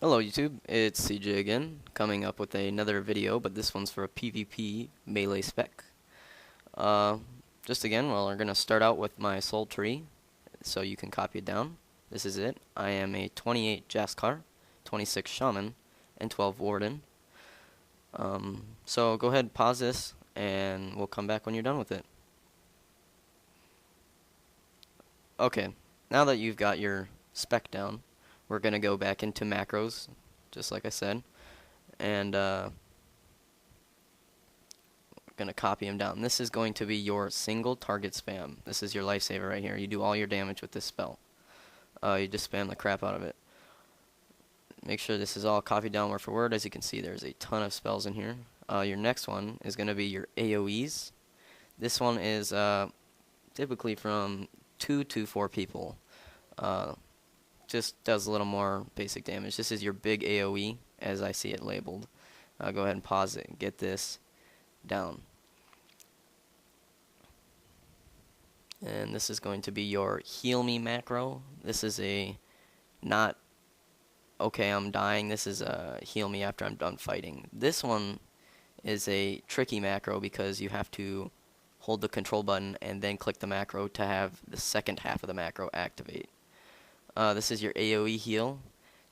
Hello YouTube, it's CJ again, coming up with another video, but this one's for a PvP melee spec. Uh, just again, well, we're going to start out with my soul tree, so you can copy it down. This is it. I am a 28 Jaskar, 26 Shaman, and 12 Warden. So go ahead, pause this, and we'll come back when you're done with it. Okay, now that you've got your spec down, we're going to go back into macros, just like I said, and going to copy them down. This is going to be your single target spam. This is your lifesaver right here. You do all your damage with this spell. You just spam the crap out of it. Make sure this is all copied down word for word. As you can see, there's a ton of spells in here. Your next one is going to be your AoEs. This one is typically from 2 to 4 people. Just does a little more basic damage. This is your big AoE, as I see it labeled. Go ahead and pause it and get this down. And this is going to be your heal me macro. This is a not okay, I'm dying. This is a heal me after I'm done fighting. This one is a tricky macro because you have to hold the control button and then click the macro to have the second half of the macro activate. This is your AoE heal.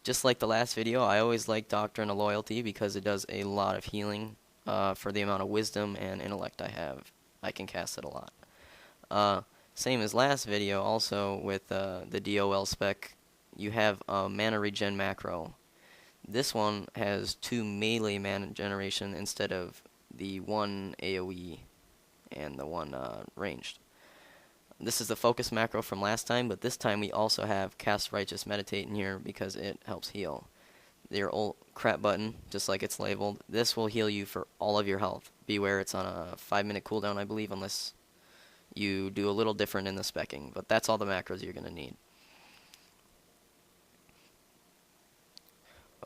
Just like the last video, I always like Doctrine of Loyalty because it does a lot of healing for the amount of wisdom and intellect I have. I can cast it a lot. Same as last video, also with the DOL spec, you have a mana regen macro. This one has 2 melee mana generation instead of the 1 AoE and the 1 ranged. This is the focus macro from last time, but this time we also have Cast Righteous Meditate in here because it helps heal. Your old crap button, just like it's labeled, this will heal you for all of your health. Beware, it's on a 5-minute cooldown, I believe, unless you do a little different in the specking, but that's all the macros you're going to need.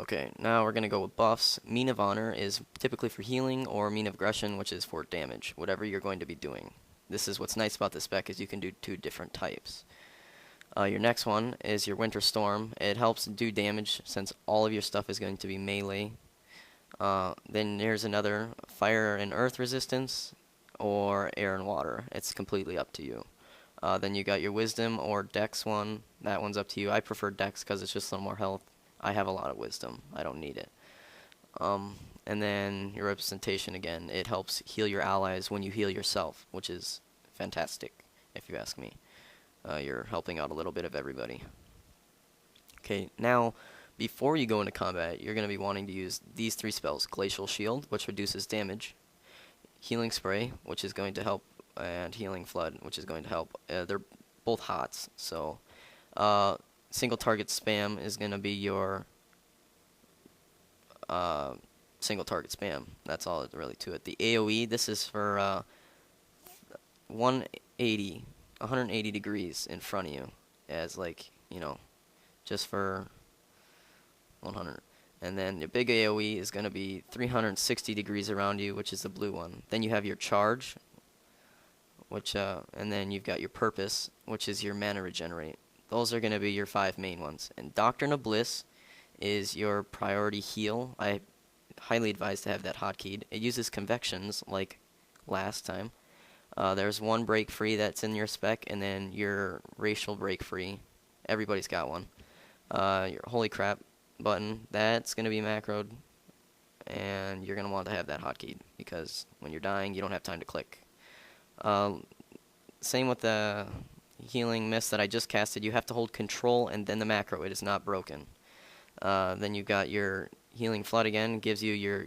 Okay, now we're going to go with buffs. Mean of Honor is typically for healing, or Mean of Aggression, which is for damage, whatever you're going to be doing. This is what's nice about this spec is you can do 2 different types. Your next one is your Winter Storm. It helps do damage since all of your stuff is going to be melee. Then there's another Fire and Earth Resistance or Air and Water. It's completely up to you. Then you got your Wisdom or Dex one. That one's up to you. I prefer Dex because it's just a little more health. I have a lot of Wisdom. I don't need it. And then your Representation again. It helps heal your allies when you heal yourself, which is fantastic, if you ask me. You're helping out a little bit of everybody. Okay, now, before you go into combat, you're going to be wanting to use these 3 spells. Glacial Shield, which reduces damage. Healing Spray, which is going to help. And Healing Flood, which is going to help. They're both hots, so single target spam is going to be your single target spam. That's all really to it. The AoE, this is for 180 degrees in front of you, as like, you know, just for 100. And then your big AoE is going to be 360 degrees around you, which is the blue one. Then you have your charge, which and then you've got your purpose, which is your mana regenerate. Those are going to be your 5 main ones. And Doctrine of Bliss is your priority heal. I highly advise to have that hotkeyed. It uses convections like last time. There's 1 break free that's in your spec, and then your racial break free. Everybody's got one. Your holy crap button, that's going to be macroed, and you're going to want to have that hotkeyed because when you're dying, you don't have time to click. Same with the healing mist that I just casted. You have to hold control and then the macro. It is not broken. Then you've got your healing flood again, gives you your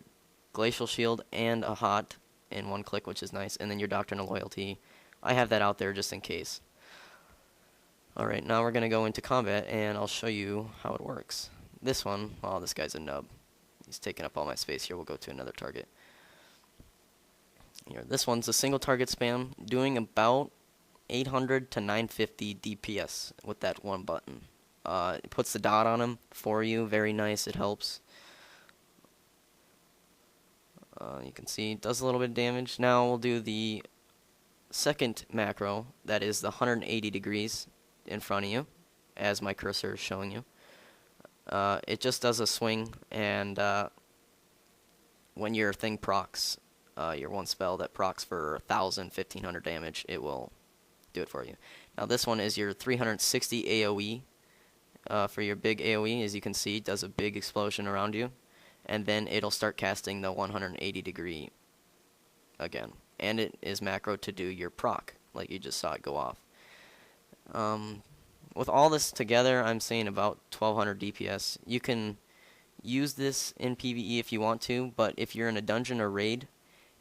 glacial shield and a hot in 1 click, which is nice, and then your Doctrine of Loyalty. I have that out there just in case. Alright, now we're going to go into combat, and I'll show you how it works. This one, oh, this guy's a nub. He's taking up all my space here. We'll go to another target. Here, this one's a single target spam, doing about 800 to 950 DPS with that 1 button. It puts the dot on him for you. Very nice. It helps. You can see it does a little bit of damage. Now we'll do the second macro. That is the 180 degrees in front of you, as my cursor is showing you. It just does a swing, and when your thing procs, your one spell that procs for 1,000, 1,500 damage, it will do it for you. Now this one is your 360 AoE. For your big AoE, as you can see, it does a big explosion around you, and then it'll start casting the 180 degree again. And it is macro to do your proc, like you just saw it go off. With all this together, I'm saying about 1200 DPS. You can use this in PvE if you want to, but if you're in a dungeon or raid,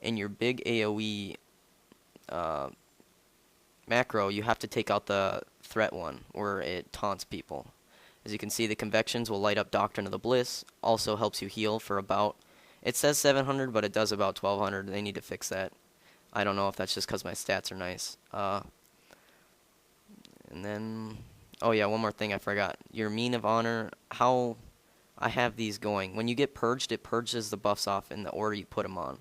and your big AoE macro, you have to take out the threat one, where it taunts people. As you can see, the convections will light up Doctrine of the Bliss. Also helps you heal for about, it says 700, but it does about 1200. They need to fix that. I don't know if that's just because my stats are nice. And then, oh yeah, one more thing I forgot. Your Mean of Honor, how I have these going. When you get purged, it purges the buffs off in the order you put them on.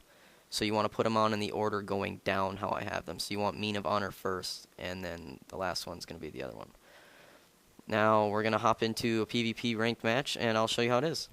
So you want to put them on in the order going down how I have them. So you want Mean of Honor first, and then the last one's going to be the other one. Now we're going to hop into a PvP ranked match, and I'll show you how it is.